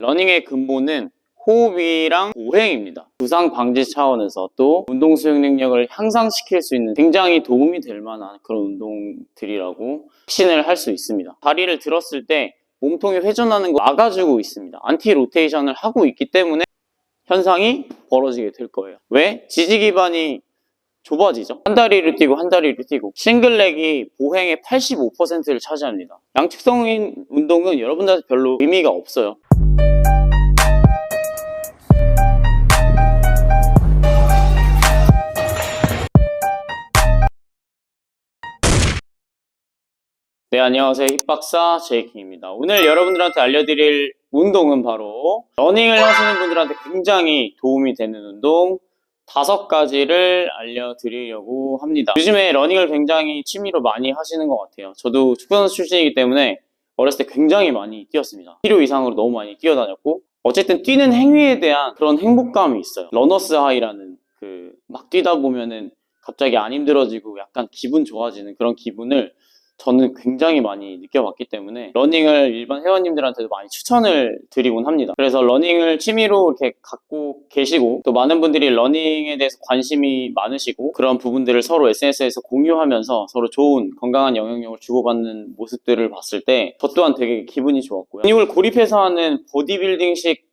러닝의 근본은 호흡이랑 보행입니다. 부상 방지 차원에서 또 운동 수행 능력을 향상시킬 수 있는 굉장히 도움이 될 만한 그런 운동들이라고 확신을 할 수 있습니다. 다리를 들었을 때 몸통이 회전하는 거 막아주고 있습니다. 안티 로테이션을 하고 있기 때문에 현상이 벌어지게 될 거예요. 왜? 지지 기반이 좁아지죠. 한 다리를 뛰고 한 다리를 뛰고 싱글렉이 보행의 85%를 차지합니다. 양측성인 운동은 여러분들한테 별로 의미가 없어요. 네, 안녕하세요. 힙박사 제이킹입니다. 오늘 여러분들한테 알려드릴 운동은 바로 러닝을 하시는 분들한테 굉장히 도움이 되는 운동 5가지를 알려드리려고 합니다. 요즘에 러닝을 굉장히 취미로 많이 하시는 것 같아요. 저도 축구선수 출신이기 때문에 어렸을 때 굉장히 많이 뛰었습니다. 필요 이상으로 너무 많이 뛰어다녔고 어쨌든 뛰는 행위에 대한 그런 행복감이 있어요. 러너스 하이라는 막 뛰다 보면은 갑자기 안 힘들어지고 약간 기분 좋아지는 그런 기분을 저는 굉장히 많이 느껴봤기 때문에 러닝을 일반 회원님들한테도 많이 추천을 드리곤 합니다. 그래서 러닝을 취미로 이렇게 갖고 계시고 또 많은 분들이 러닝에 대해서 관심이 많으시고 그런 부분들을 서로 SNS에서 공유하면서 서로 좋은 건강한 영향력을 주고받는 모습들을 봤을 때 저 또한 되게 기분이 좋았고요. 근육을 고립해서 하는 보디빌딩식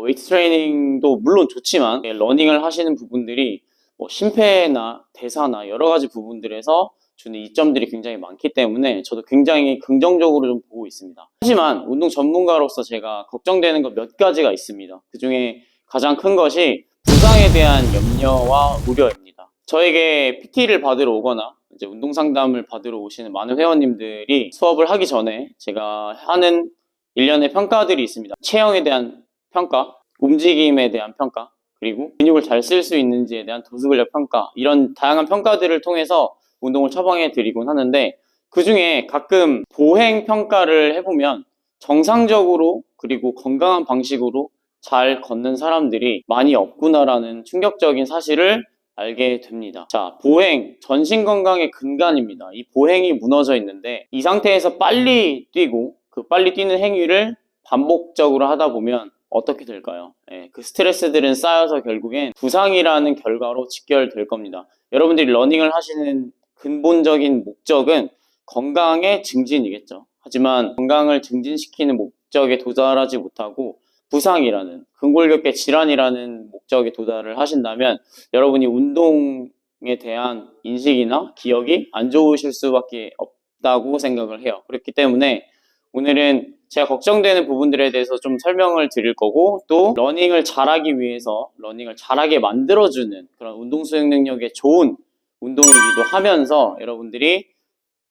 웨이트 트레이닝도 물론 좋지만 러닝을 하시는 부분들이 심폐나 대사나 여러 가지 부분들에서 주는 이점들이 굉장히 많기 때문에 저도 굉장히 긍정적으로 좀 보고 있습니다. 하지만 운동 전문가로서 제가 걱정되는 것 몇 가지가 있습니다. 그 중에 가장 큰 것이 부상에 대한 염려와 우려입니다. 저에게 PT를 받으러 오거나 이제 운동 상담을 받으러 오시는 많은 회원님들이 수업을 하기 전에 제가 하는 일련의 평가들이 있습니다. 체형에 대한 평가, 움직임에 대한 평가, 그리고 근육을 잘 쓸 수 있는지에 대한 도수근력 평가, 이런 다양한 평가들을 통해서 운동을 처방해 드리곤 하는데 그 중에 가끔 보행 평가를 해보면 정상적으로 그리고 건강한 방식으로 잘 걷는 사람들이 많이 없구나라는 충격적인 사실을 알게 됩니다. 자, 보행, 전신 건강의 근간입니다. 이 보행이 무너져 있는데 이 상태에서 빨리 뛰고 그 빨리 뛰는 행위를 반복적으로 하다 보면 어떻게 될까요? 그 스트레스들은 쌓여서 결국엔 부상이라는 결과로 직결될 겁니다. 여러분들이 러닝을 하시는 근본적인 목적은 건강의 증진이겠죠. 하지만 건강을 증진시키는 목적에 도달하지 못하고 부상이라는 근골격계 질환이라는 목적에 도달을 하신다면 여러분이 운동에 대한 인식이나 기억이 안 좋으실 수밖에 없다고 생각을 해요. 그렇기 때문에 오늘은 제가 걱정되는 부분들에 대해서 좀 설명을 드릴 거고 또 러닝을 잘하기 위해서 러닝을 잘하게 만들어주는 그런 운동 수행 능력에 좋은 운동이기도 하면서 여러분들이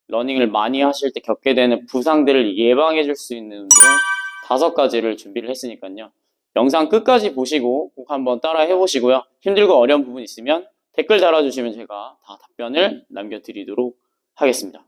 러닝을 많이 하실 때 겪게 되는 부상들을 예방해 줄 수 있는 운동 5가지를 준비를 했으니까요. 영상 끝까지 보시고 꼭 한번 따라 해보시고요. 힘들고 어려운 부분 있으면 댓글 달아주시면 제가 다 답변을 남겨드리도록 하겠습니다.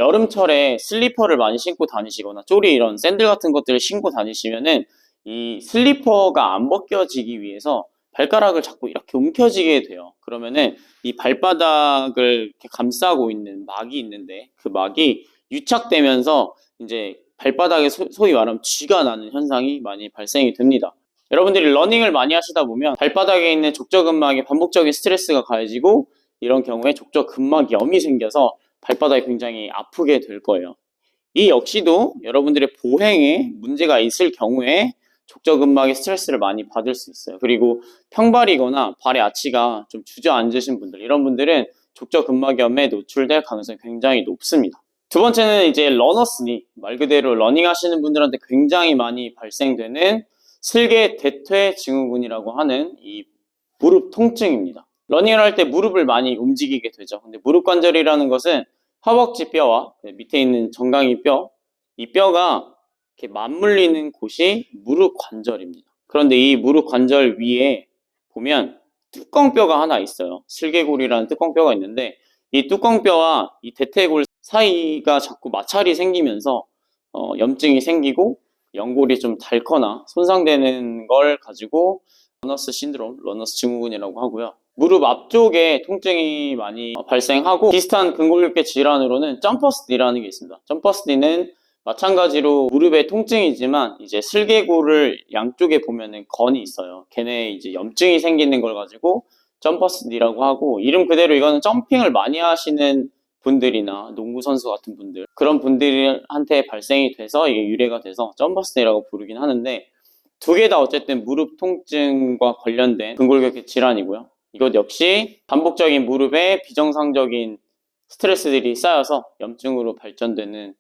여름철에 슬리퍼를 많이 신고 다니시거나 쪼리 이런 샌들 같은 것들을 신고 다니시면은 이 슬리퍼가 안 벗겨지기 위해서 발가락을 자꾸 이렇게 움켜쥐게 돼요. 그러면은 이 발바닥을 이렇게 감싸고 있는 막이 있는데 그 막이 유착되면서 이제 발바닥에 소위 말하면 쥐가 나는 현상이 많이 발생이 됩니다. 여러분들이 러닝을 많이 하시다 보면 발바닥에 있는 족저근막에 반복적인 스트레스가 가해지고 이런 경우에 족저근막염이 생겨서 발바닥이 굉장히 아프게 될 거예요. 이 역시도 여러분들의 보행에 문제가 있을 경우에 족저근막에 스트레스를 많이 받을 수 있어요. 그리고 평발이거나 발의 아치가 좀 주저앉으신 분들, 이런 분들은 족저근막염에 노출될 가능성이 굉장히 높습니다. 두 번째는 이제 러너스니, 말 그대로 러닝 하시는 분들한테 굉장히 많이 발생되는 슬개 대퇴 증후군이라고 하는 이 무릎 통증입니다. 러닝을 할 때 무릎을 많이 움직이게 되죠. 근데 무릎 관절이라는 것은 허벅지 뼈와 밑에 있는 정강이 뼈, 이 뼈가 이렇게 맞물리는 곳이 무릎 관절입니다. 그런데 이 무릎 관절 위에 보면 뚜껑뼈가 하나 있어요. 슬개골이라는 뚜껑뼈가 있는데 이 뚜껑뼈와 이 대퇴골 사이가 자꾸 마찰이 생기면서 염증이 생기고 연골이 좀 닳거나 손상되는 걸 가지고 러너스 신드롬, 러너스 증후군이라고 하고요. 무릎 앞쪽에 통증이 많이 발생하고 비슷한 근골격계 질환으로는 점퍼스디라는 게 있습니다. 점퍼스디는 마찬가지로 무릎의 통증이지만 이제 슬개골을 양쪽에 보면은 건이 있어요. 걔네 이제 염증이 생기는 걸 가지고 점퍼스 니라고 하고, 이름 그대로 이거는 점핑을 많이 하시는 분들이나 농구 선수 같은 분들, 그런 분들한테 발생이 돼서 이게 유래가 돼서 점퍼스 니라고 부르긴 하는데, 두 개 다 어쨌든 무릎 통증과 관련된 근골격계 질환이고요. 이것 역시 반복적인 무릎에 비정상적인 스트레스들이 쌓여서 염증으로 발전되는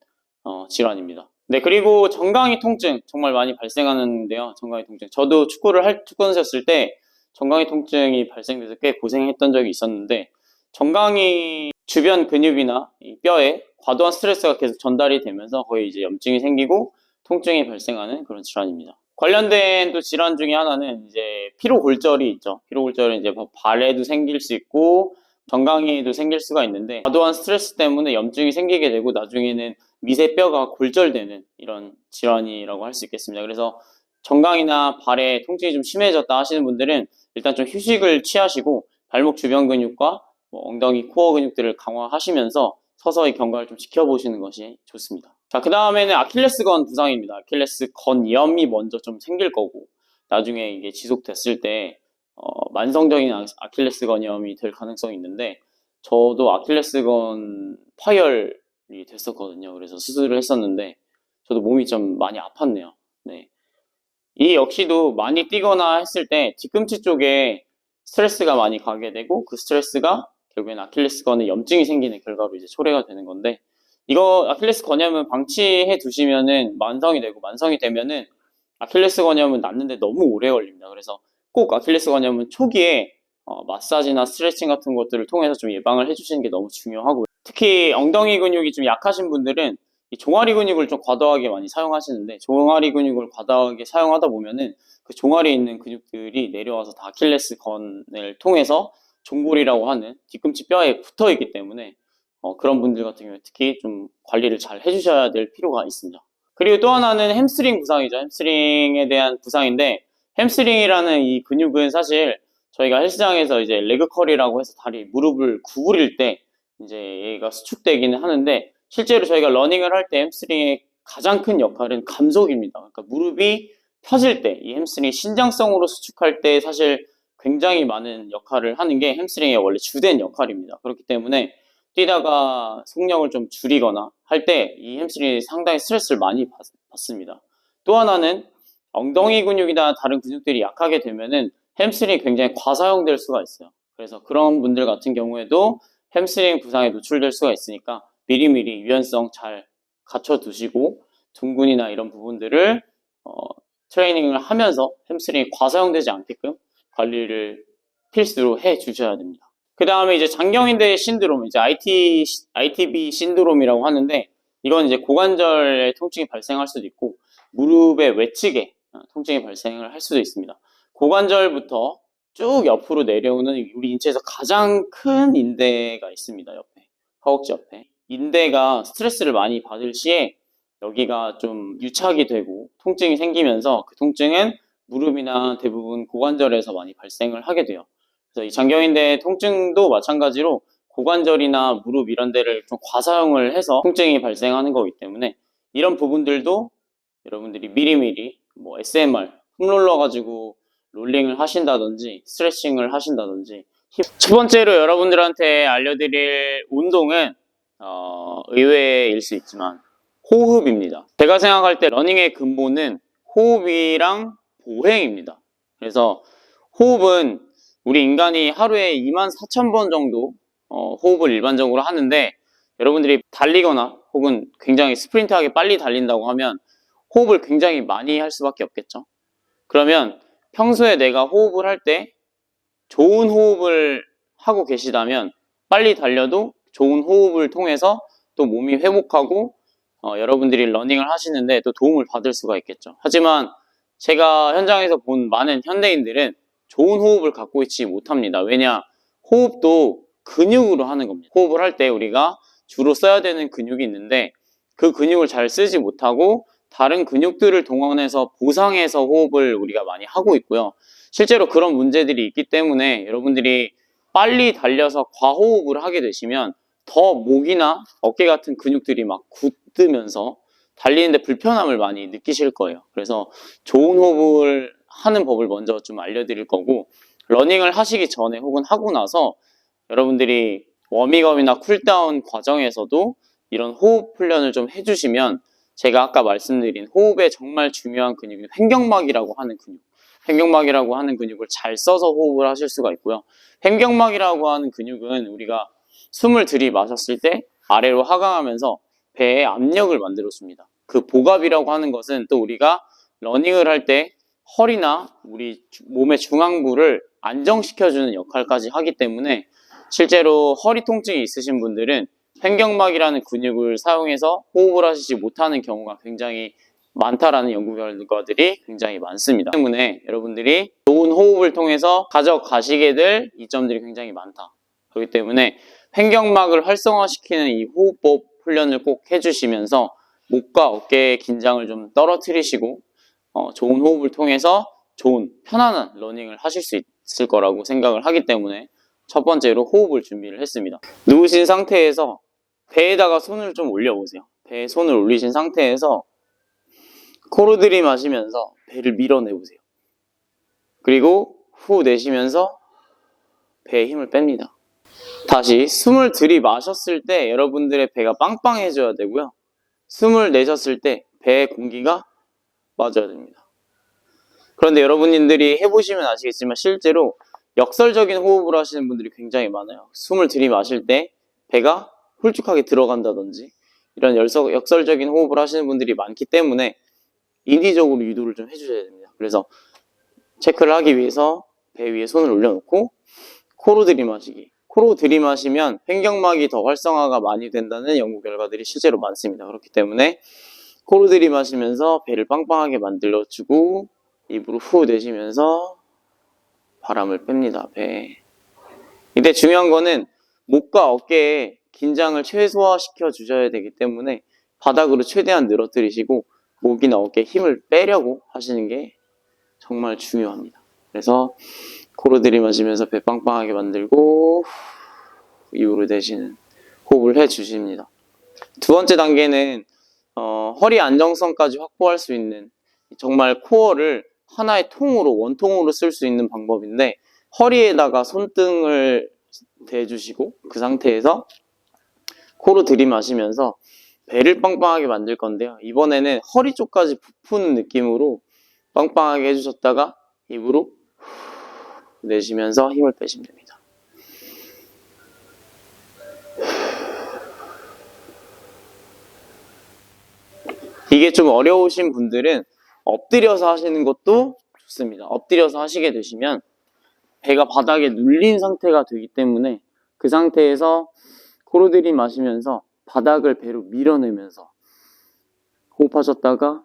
질환입니다. 네, 그리고 정강이 통증 정말 많이 발생하는데요. 정강이 통증. 저도 축구 선수였을 때 정강이 통증이 발생돼서 꽤 고생했던 적이 있었는데, 정강이 주변 근육이나 이 뼈에 과도한 스트레스가 계속 전달이 되면서 거의 이제 염증이 생기고 통증이 발생하는 그런 질환입니다. 관련된 또 질환 중에 하나는 이제 피로골절이 있죠. 피로골절은 이제 발에도 생길 수 있고 정강이에도 생길 수가 있는데, 과도한 스트레스 때문에 염증이 생기게 되고 나중에는 미세뼈가 골절되는 이런 질환이라고 할 수 있겠습니다. 그래서 정강이나 발에 통증이 좀 심해졌다 하시는 분들은 일단 좀 휴식을 취하시고 발목 주변 근육과 엉덩이 코어 근육들을 강화하시면서 서서히 경과를 좀 지켜보시는 것이 좋습니다. 자, 그 다음에는 아킬레스건 부상입니다. 아킬레스건염이 먼저 좀 생길 거고, 나중에 이게 지속됐을 때 만성적인 아킬레스건염이 될 가능성이 있는데, 저도 아킬레스건 파열이 됐었거든요. 그래서 수술을 했었는데 저도 몸이 좀 많이 아팠네요. 네. 이 역시도 많이 뛰거나 했을 때 뒤꿈치 쪽에 스트레스가 많이 가게 되고, 그 스트레스가 결국엔 아킬레스건에 염증이 생기는 결과로 이제 초래가 되는 건데, 이거 아킬레스 건염은 방치해 두시면은 만성이 되고, 만성이 되면은 아킬레스 건염은 낫는데 너무 오래 걸립니다. 그래서 꼭 아킬레스 건염은 초기에 마사지나 스트레칭 같은 것들을 통해서 좀 예방을 해주시는 게 너무 중요하고요. 특히 엉덩이 근육이 좀 약하신 분들은 이 종아리 근육을 좀 과도하게 많이 사용하시는데, 종아리 근육을 과도하게 사용하다 보면은 그 종아리에 있는 근육들이 내려와서 다 아킬레스건을 통해서 종골이라고 하는 뒤꿈치 뼈에 붙어 있기 때문에 그런 분들 같은 경우에 특히 좀 관리를 잘 해주셔야 될 필요가 있습니다. 그리고 또 하나는 햄스트링 부상이죠. 햄스트링에 대한 부상인데, 햄스트링이라는 이 근육은 사실 저희가 헬스장에서 이제 레그 컬이라고 해서 다리, 무릎을 구부릴 때 이제 얘가 수축되기는 하는데, 실제로 저희가 러닝을 할 때 햄스트링의 가장 큰 역할은 감속입니다. 그러니까 무릎이 펴질 때, 이 햄스트링이 신장성으로 수축할 때 사실 굉장히 많은 역할을 하는 게 햄스트링의 원래 주된 역할입니다. 그렇기 때문에 뛰다가 속력을 좀 줄이거나 할 때 이 햄스트링이 상당히 스트레스를 많이 받습니다. 또 하나는 엉덩이 근육이나 다른 근육들이 약하게 되면은 햄스트링이 굉장히 과사용될 수가 있어요. 그래서 그런 분들 같은 경우에도 햄스트링 부상에 노출될 수가 있으니까 미리미리 유연성 잘 갖춰두시고, 둥근이나 이런 부분들을 트레이닝을 하면서 햄스트링이 과사용되지 않게끔 관리를 필수로 해 주셔야 됩니다. 그 다음에 이제 장경인대 신드롬, 이제 ITB 신드롬이라고 하는데, 이건 이제 고관절에 통증이 발생할 수도 있고 무릎의 외측에 통증이 발생을 할 수도 있습니다. 고관절부터 쭉 옆으로 내려오는 우리 인체에서 가장 큰 인대가 있습니다. 옆에, 허벅지 옆에. 인대가 스트레스를 많이 받을 시에 여기가 좀 유착이 되고 통증이 생기면서 그 통증은 무릎이나 대부분 고관절에서 많이 발생을 하게 돼요. 그래서 이 장경인대 통증도 마찬가지로 고관절이나 무릎 이런 데를 좀 과사용을 해서 통증이 발생하는 거기 때문에, 이런 부분들도 여러분들이 미리미리 SMR, 홈롤러 가지고 롤링을 하신다든지 스트레칭을 하신다든지. 첫 번째로 여러분들한테 알려드릴 운동은 의외일 수 있지만 호흡입니다. 제가 생각할 때 러닝의 근본은 호흡이랑 보행입니다. 그래서 호흡은 우리 인간이 하루에 24,000번 정도 호흡을 일반적으로 하는데, 여러분들이 달리거나 혹은 굉장히 스프린트하게 빨리 달린다고 하면 호흡을 굉장히 많이 할 수밖에 없겠죠. 그러면 평소에 내가 호흡을 할 때 좋은 호흡을 하고 계시다면 빨리 달려도 좋은 호흡을 통해서 또 몸이 회복하고 여러분들이 러닝을 하시는데 또 도움을 받을 수가 있겠죠. 하지만 제가 현장에서 본 많은 현대인들은 좋은 호흡을 갖고 있지 못합니다. 왜냐? 호흡도 근육으로 하는 겁니다. 호흡을 할 때 우리가 주로 써야 되는 근육이 있는데 그 근육을 잘 쓰지 못하고 다른 근육들을 동원해서 보상해서 호흡을 우리가 많이 하고 있고요. 실제로 그런 문제들이 있기 때문에 여러분들이 빨리 달려서 과호흡을 하게 되시면 더 목이나 어깨 같은 근육들이 막 굳으면서 달리는데 불편함을 많이 느끼실 거예요. 그래서 좋은 호흡을 하는 법을 먼저 좀 알려드릴 거고, 러닝을 하시기 전에 혹은 하고 나서 여러분들이 워밍업이나 쿨다운 과정에서도 이런 호흡 훈련을 좀 해주시면, 제가 아까 말씀드린 호흡에 정말 중요한 근육이 횡격막이라고 하는 근육, 횡격막이라고 하는 근육을 잘 써서 호흡을 하실 수가 있고요. 횡격막이라고 하는 근육은 우리가 숨을 들이마셨을 때 아래로 하강하면서 배에 압력을 만들어줍니다. 그 복압이라고 하는 것은 또 우리가 러닝을 할 때 허리나 우리 몸의 중앙부를 안정시켜주는 역할까지 하기 때문에, 실제로 허리 통증이 있으신 분들은 횡격막이라는 근육을 사용해서 호흡을 하시지 못하는 경우가 굉장히 많다라는 연구 결과들이 굉장히 많습니다. 때문에 여러분들이 좋은 호흡을 통해서 가져가시게 될 이점들이 굉장히 많다. 그렇기 때문에 횡격막을 활성화시키는 이 호흡법 훈련을 꼭 해주시면서 목과 어깨의 긴장을 좀 떨어뜨리시고 좋은 호흡을 통해서 좋은 편안한 러닝을 하실 수 있을 거라고 생각을 하기 때문에 첫 번째로 호흡을 준비를 했습니다. 누우신 상태에서 배에다가 손을 좀 올려보세요. 배에 손을 올리신 상태에서 코로 들이마시면서 배를 밀어내보세요. 그리고 후 내쉬면서 배에 힘을 뺍니다. 다시 숨을 들이마셨을 때 여러분들의 배가 빵빵해져야 되고요. 숨을 내셨을 때 배에 공기가 빠져야 됩니다. 그런데 여러분들이 해보시면 아시겠지만 실제로 역설적인 호흡을 하시는 분들이 굉장히 많아요. 숨을 들이마실 때 배가 홀쭉하게 들어간다든지 이런 역설적인 호흡을 하시는 분들이 많기 때문에 인위적으로 유도를 좀 해주셔야 됩니다. 그래서 체크를 하기 위해서 배 위에 손을 올려놓고 코로 들이마시기. 코로 들이마시면 횡격막이 더 활성화가 많이 된다는 연구 결과들이 실제로 많습니다. 그렇기 때문에 코로 들이마시면서 배를 빵빵하게 만들어주고 입으로 후 내쉬면서 바람을 뺍니다. 배. 이때 중요한 거는 목과 어깨에 긴장을 최소화시켜 주셔야 되기 때문에 바닥으로 최대한 늘어뜨리시고 목이나 어깨에 힘을 빼려고 하시는 게 정말 중요합니다. 그래서 코로 들이마시면서 배 빵빵하게 만들고 입으로 내쉬는 호흡을 해주십니다. 두 번째 단계는 허리 안정성까지 확보할 수 있는 정말 코어를 하나의 통으로 원통으로 쓸 수 있는 방법인데, 허리에다가 손등을 대주시고 그 상태에서 코로 들이마시면서 배를 빵빵하게 만들 건데요. 이번에는 허리 쪽까지 부푸는 느낌으로 빵빵하게 해주셨다가 입으로 내쉬면서 힘을 빼시면 됩니다. 이게 좀 어려우신 분들은 엎드려서 하시는 것도 좋습니다. 엎드려서 하시게 되시면 배가 바닥에 눌린 상태가 되기 때문에 그 상태에서 코로 들이마시면서 바닥을 배로 밀어내면서 호흡하셨다가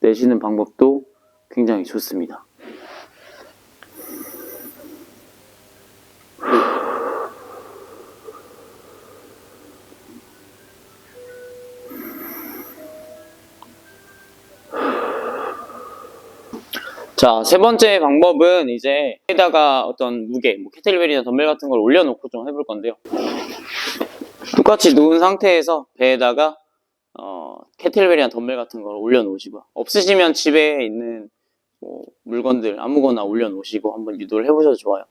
내쉬는 방법도 굉장히 좋습니다. 자, 세 번째 방법은 이제 배에다가 어떤 무게, 케틀벨이나 덤벨 같은 걸 올려놓고 좀 해볼 건데요. 똑같이 누운 상태에서 배에다가 케틀벨이나 덤벨 같은 걸 올려놓으시고요. 없으시면 집에 있는 물건들 아무거나 올려놓으시고 한번 유도를 해보셔도 좋아요.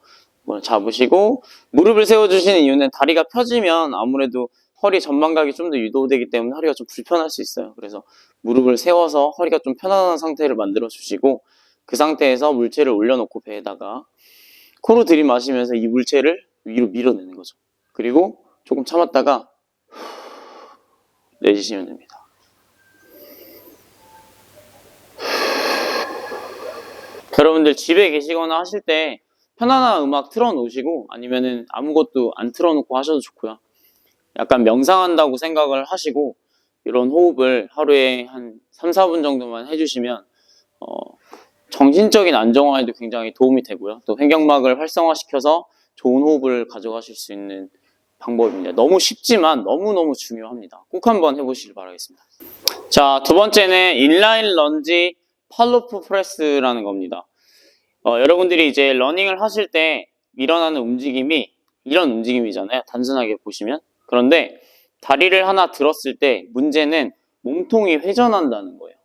잡으시고 무릎을 세워주시는 이유는 다리가 펴지면 아무래도 허리 전방각이 좀 더 유도되기 때문에 허리가 좀 불편할 수 있어요. 그래서 무릎을 세워서 허리가 좀 편안한 상태를 만들어 주시고 그 상태에서 물체를 올려놓고 배에다가 코로 들이마시면서 이 물체를 위로 밀어내는 거죠. 그리고 조금 참았다가 내쉬시면 됩니다. 여러분들 집에 계시거나 하실 때 편안한 음악 틀어놓으시고 아니면은 아무것도 안 틀어놓고 하셔도 좋고요. 약간 명상한다고 생각을 하시고 이런 호흡을 하루에 한 3, 4분 정도만 해주시면 정신적인 안정화에도 굉장히 도움이 되고요. 또 횡격막을 활성화시켜서 좋은 호흡을 가져가실 수 있는 방법입니다. 너무 쉽지만 너무너무 중요합니다. 꼭 한번 해보시길 바라겠습니다. 자, 두 번째는 인라인 런지 팔로프 프레스라는 겁니다. 여러분들이 이제 러닝을 하실 때 일어나는 움직임이 이런 움직임이잖아요. 단순하게 보시면. 그런데 다리를 하나 들었을 때 문제는 몸통이 회전한다는 거예요.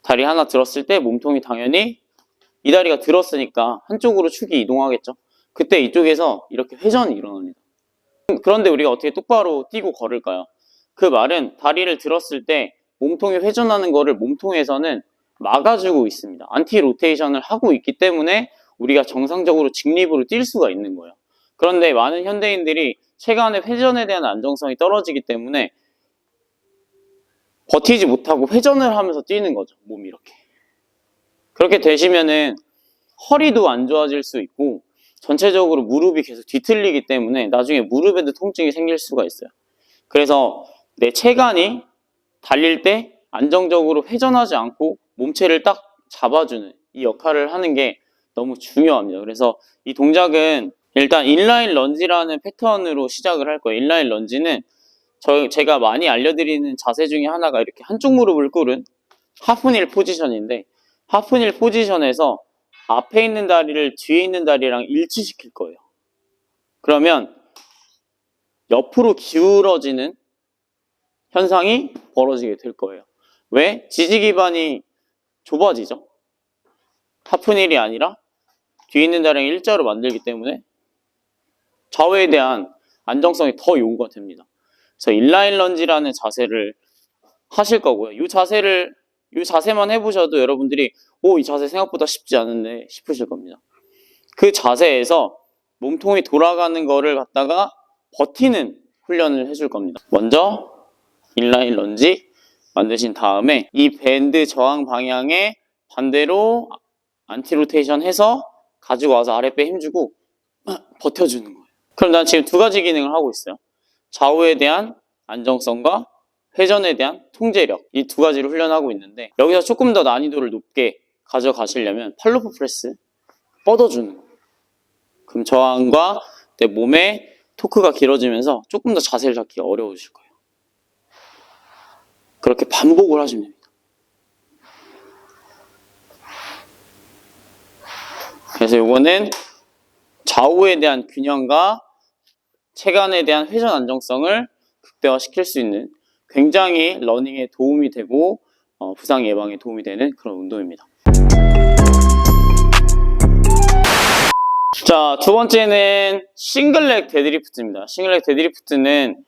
다리 하나 들었을 때 몸통이 당연히 이 다리가 들었으니까 한쪽으로 축이 이동하겠죠. 그때 이쪽에서 이렇게 회전이 일어납니다. 그런데 우리가 어떻게 똑바로 뛰고 걸을까요? 그 말은 다리를 들었을 때 몸통이 회전하는 거를 몸통에서는 막아주고 있습니다. 안티 로테이션을 하고 있기 때문에 우리가 정상적으로 직립으로 뛸 수가 있는 거예요. 그런데 많은 현대인들이 체간의 회전에 대한 안정성이 떨어지기 때문에 버티지 못하고 회전을 하면서 뛰는 거죠. 몸이 이렇게. 그렇게 되시면은 허리도 안 좋아질 수 있고 전체적으로 무릎이 계속 뒤틀리기 때문에 나중에 무릎에도 통증이 생길 수가 있어요. 그래서 내 체간이 달릴 때 안정적으로 회전하지 않고 몸체를 딱 잡아주는 이 역할을 하는 게 너무 중요합니다. 그래서 이 동작은 일단 인라인 런지라는 패턴으로 시작을 할 거예요. 인라인 런지는 제가 많이 알려드리는 자세 중에 하나가 이렇게 한쪽 무릎을 꿇은 하프닐 포지션인데 하프닐 포지션에서 앞에 있는 다리를 뒤에 있는 다리랑 일치시킬 거예요. 그러면 옆으로 기울어지는 현상이 벌어지게 될 거예요. 왜? 지지 기반이 좁아지죠. 하프닐이 아니라 뒤에 있는 다리랑 일자로 만들기 때문에 좌우에 대한 안정성이 더 요구가 됩니다. 그래서 인라인 런지라는 자세를 하실 거고요. 이 자세만 해보셔도 여러분들이 이 자세 생각보다 쉽지 않은데 싶으실 겁니다. 그 자세에서 몸통이 돌아가는 거를 갖다가 버티는 훈련을 해줄 겁니다. 먼저 인라인 런지 만드신 다음에 이 밴드 저항 방향에 반대로 안티 로테이션 해서 가지고 와서 아랫배 힘주고 버텨주는 거예요. 그럼 난 지금 두 가지 기능을 하고 있어요. 좌우에 대한 안정성과 회전에 대한 통제력, 이 두 가지를 훈련하고 있는데 여기서 조금 더 난이도를 높게 가져가시려면 팔로프 프레스 뻗어주는 거예요. 그럼 저항과 내 몸의 토크가 길어지면서 조금 더 자세를 잡기가 어려우실 거예요. 그렇게 반복을 하시면 됩니다. 그래서 이거는 좌우에 대한 균형과 체간에 대한 회전 안정성을 극대화시킬 수 있는 굉장히 러닝에 도움이 되고 부상 예방에 도움이 되는 그런 운동입니다. 자, 두 번째는 싱글렉 데드리프트입니다. 싱글렉 데드리프트는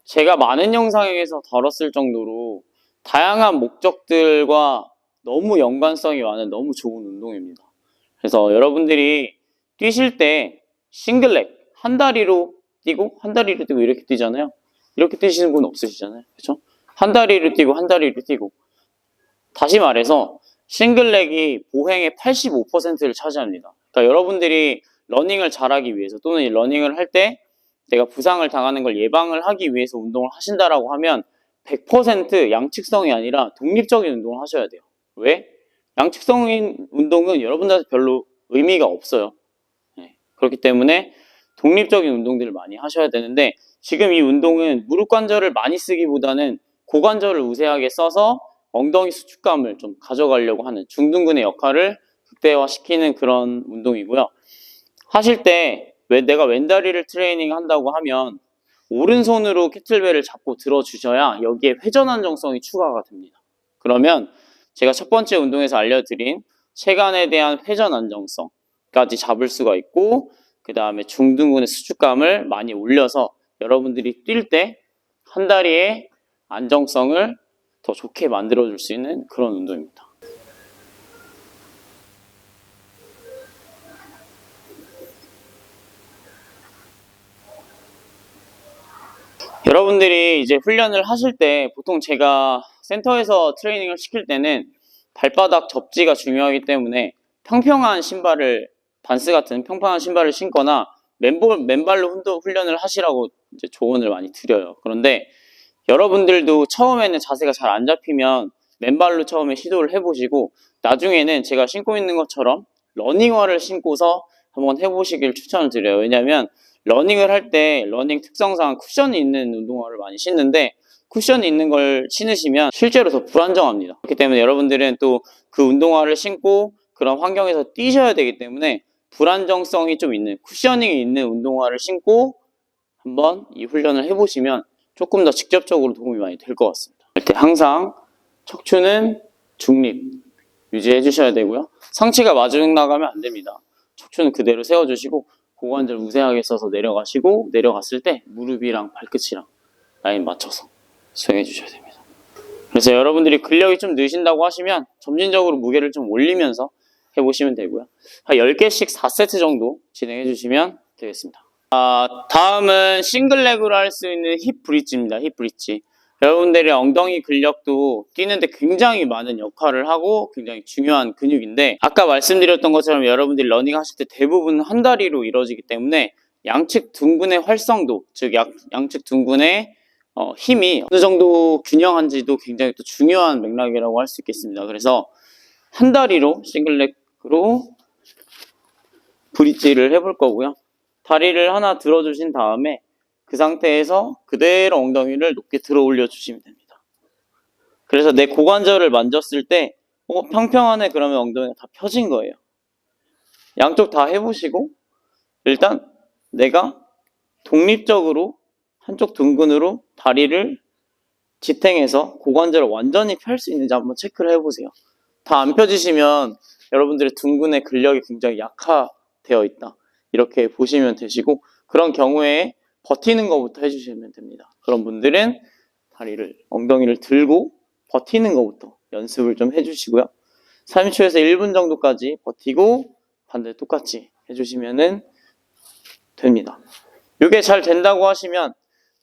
제가 많은 영상에서 다뤘을 정도로 다양한 목적들과 너무 연관성이 많은 너무 좋은 운동입니다. 그래서 여러분들이 뛰실 때 싱글렉 한 다리로 뛰고 한 다리로 뛰고 이렇게 뛰잖아요. 이렇게 뛰시는 분 없으시잖아요. 그렇죠? 한 다리로 뛰고 한 다리로 뛰고. 다시 말해서 싱글렉이 보행의 85%를 차지합니다. 그러니까 여러분들이 러닝을 잘하기 위해서 또는 이 러닝을 할 때 내가 부상을 당하는 걸 예방을 하기 위해서 운동을 하신다라고 하면 100% 양측성이 아니라 독립적인 운동을 하셔야 돼요. 왜? 양측성인 운동은 여러분들한테 별로 의미가 없어요. 그렇기 때문에 독립적인 운동들을 많이 하셔야 되는데 지금 이 운동은 무릎 관절을 많이 쓰기보다는 고관절을 우세하게 써서 엉덩이 수축감을 좀 가져가려고 하는 중둔근의 역할을 극대화시키는 그런 운동이고요. 하실 때 왜 내가 왼다리를 트레이닝 한다고 하면 오른손으로 캐틀벨을 잡고 들어주셔야 여기에 회전 안정성이 추가가 됩니다. 그러면 제가 첫 번째 운동에서 알려드린 체간에 대한 회전 안정성까지 잡을 수가 있고 그 다음에 중둔근의 수축감을 많이 올려서 여러분들이 뛸 때 한 다리의 안정성을 더 좋게 만들어줄 수 있는 그런 운동입니다. 여러분들이 이제 훈련을 하실 때 보통 제가 센터에서 트레이닝을 시킬 때는 발바닥 접지가 중요하기 때문에 평평한 신발을 반스 같은 평평한 신발을 신거나 맨발로 훈련을 하시라고 이제 조언을 많이 드려요. 그런데 여러분들도 처음에는 자세가 잘 안 잡히면 맨발로 처음에 시도를 해보시고 나중에는 제가 신고 있는 것처럼 러닝화를 신고서 한번 해보시길 추천을 드려요. 왜냐하면 러닝을 할 때 러닝 특성상 쿠션이 있는 운동화를 많이 신는데 쿠션이 있는 걸 신으시면 실제로 더 불안정합니다. 그렇기 때문에 여러분들은 또 그 운동화를 신고 그런 환경에서 뛰셔야 되기 때문에 불안정성이 좀 있는 쿠셔닝이 있는 운동화를 신고 한번 이 훈련을 해보시면 조금 더 직접적으로 도움이 많이 될 것 같습니다. 할 때 항상 척추는 중립 유지해 주셔야 되고요. 상체가 마중 나가면 안 됩니다. 척추는 그대로 세워주시고 고관절 우세하게 써서 내려가시고 내려갔을 때 무릎이랑 발끝이랑 라인 맞춰서 수행해 주셔야 됩니다. 그래서 여러분들이 근력이 좀 느신다고 하시면 점진적으로 무게를 좀 올리면서 해보시면 되고요. 한 10개씩 4세트 정도 진행해 주시면 되겠습니다. 다음은 싱글레그로 할 수 있는 힙 브릿지입니다. 힙 브릿지. 여러분들의 엉덩이 근력도 뛰는데 굉장히 많은 역할을 하고 굉장히 중요한 근육인데 아까 말씀드렸던 것처럼 여러분들이 러닝 하실 때 대부분 한 다리로 이루어지기 때문에 양측 둔근의 활성도, 즉 양측 둔근의 힘이 어느 정도 균형한지도 굉장히 또 중요한 맥락이라고 할 수 있겠습니다. 그래서 한 다리로 싱글레그로 브릿지를 해볼 거고요. 다리를 하나 들어주신 다음에 그 상태에서 그대로 엉덩이를 높게 들어 올려 주시면 됩니다. 그래서 내 고관절을 만졌을 때 평평하네 그러면 엉덩이가 다 펴진 거예요. 양쪽 다 해보시고 일단 내가 독립적으로 한쪽 둔근으로 다리를 지탱해서 고관절을 완전히 펼 수 있는지 한번 체크를 해보세요. 다 안 펴지시면 여러분들의 둔근의 근력이 굉장히 약화되어 있다. 이렇게 보시면 되시고 그런 경우에 버티는 것부터 해주시면 됩니다. 그런 분들은 엉덩이를 들고 버티는 것부터 연습을 좀 해주시고요. 30초에서 1분 정도까지 버티고 반대 똑같이 해주시면 됩니다. 이게 잘 된다고 하시면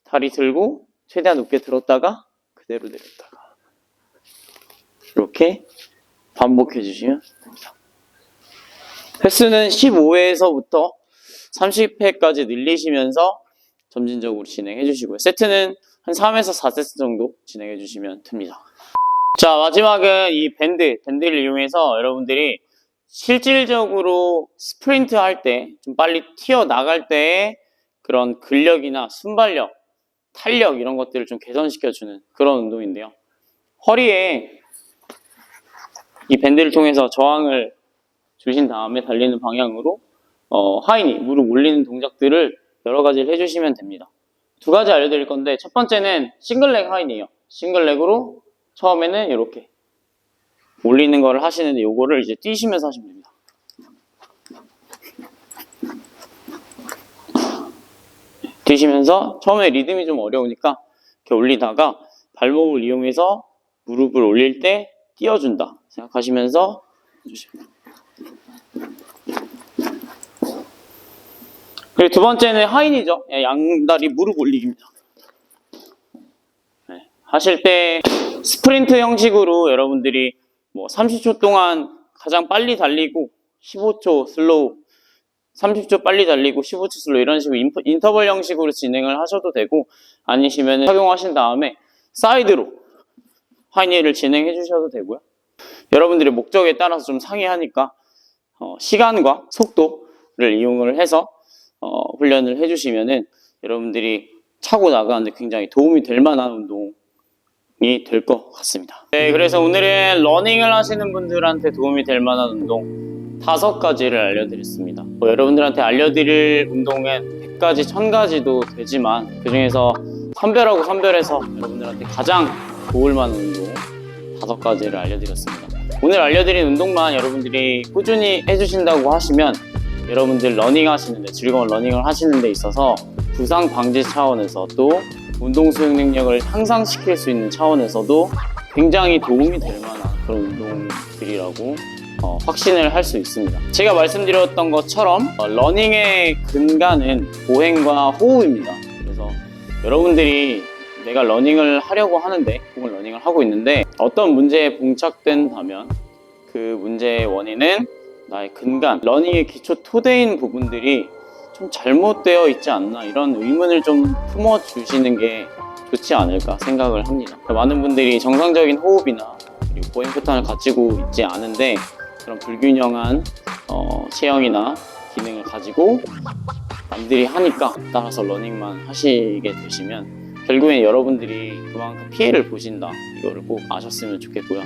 다리 들고 최대한 높게 들었다가 그대로 내렸다가 이렇게 반복해 주시면 됩니다. 횟수는 15회에서부터 30회까지 늘리시면서 점진적으로 진행해 주시고요. 세트는 한 3에서 4세트 정도 진행해 주시면 됩니다. 자, 마지막은 이 밴드를 이용해서 여러분들이 실질적으로 스프린트 할 때 좀 빨리 튀어나갈 때의 그런 근력이나 순발력, 탄력 이런 것들을 좀 개선시켜주는 그런 운동인데요. 허리에 이 밴드를 통해서 저항을 주신 다음에 달리는 방향으로 하이니, 무릎 올리는 동작들을 여러 가지를 해주시면 됩니다. 두 가지 알려드릴 건데 첫 번째는 싱글렉 하이니예요. 싱글렉으로 처음에는 이렇게 올리는 거를 하시는데 요거를 이제 뛰시면서 하시면 됩니다. 뛰시면서 처음에 리듬이 좀 어려우니까 이렇게 올리다가 발목을 이용해서 무릎을 올릴 때 띄워준다 생각하시면서 해주시면 됩니다. 그리고 두 번째는 하인이죠. 양다리 무릎 올리기입니다. 하실 때 스프린트 형식으로 여러분들이 30초 동안 가장 빨리 달리고 15초 슬로우, 30초 빨리 달리고 15초 슬로우 이런 식으로 인터벌 형식으로 진행을 하셔도 되고 아니시면 착용하신 다음에 사이드로 하이니를 진행해 주셔도 되고요. 여러분들의 목적에 따라서 좀 상이하니까 시간과 속도를 이용을 해서 훈련을 해주시면은 여러분들이 차고 나가는데 굉장히 도움이 될 만한 운동이 될 것 같습니다. 네, 그래서 오늘은 러닝을 하시는 분들한테 도움이 될 만한 운동 5가지를 알려드렸습니다. 여러분들한테 알려드릴 운동은 100가지, 1000가지도 되지만 그 중에서 선별하고 선별해서 여러분들한테 가장 도울 만한 운동 5가지를 알려드렸습니다. 오늘 알려드린 운동만 여러분들이 꾸준히 해주신다고 하시면 여러분들 러닝 하시는데 즐거운 러닝을 하시는 데 있어서 부상 방지 차원에서 또 운동 수행 능력을 향상시킬 수 있는 차원에서도 굉장히 도움이 될 만한 그런 운동들이라고 확신을 할 수 있습니다. 제가 말씀드렸던 것처럼 러닝의 근간은 보행과 호흡입니다. 그래서 여러분들이 내가 러닝을 하려고 하는데 혹은 러닝을 하고 있는데 어떤 문제에 봉착된다면 그 문제의 원인은 나의 근간, 러닝의 기초 토대인 부분들이 좀 잘못되어 있지 않나 이런 의문을 좀 품어주시는 게 좋지 않을까 생각을 합니다. 많은 분들이 정상적인 호흡이나 그리고 보행 패턴을 가지고 있지 않은데 그런 불균형한 체형이나 기능을 가지고 남들이 하니까 따라서 러닝만 하시게 되시면 결국엔 여러분들이 그만큼 피해를 보신다. 이거를 꼭 아셨으면 좋겠고요.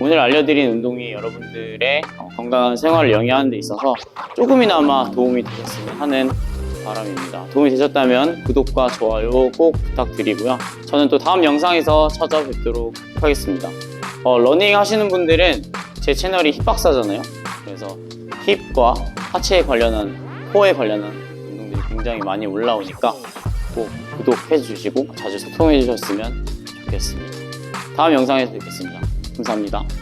오늘 알려드린 운동이 여러분들의 건강한 생활을 영위하는 데 있어서 조금이나마 도움이 되셨으면 하는 바람입니다. 도움이 되셨다면 구독과 좋아요 꼭 부탁드리고요. 저는 또 다음 영상에서 찾아뵙도록 하겠습니다. 러닝 하시는 분들은 제 채널이 힙박사잖아요. 그래서 힙과 하체에 관련한, 코어에 관련한 운동들이 굉장히 많이 올라오니까 꼭 구독해 주시고 자주 소통해 주셨으면 좋겠습니다. 다음 영상에서 뵙겠습니다. 감사합니다.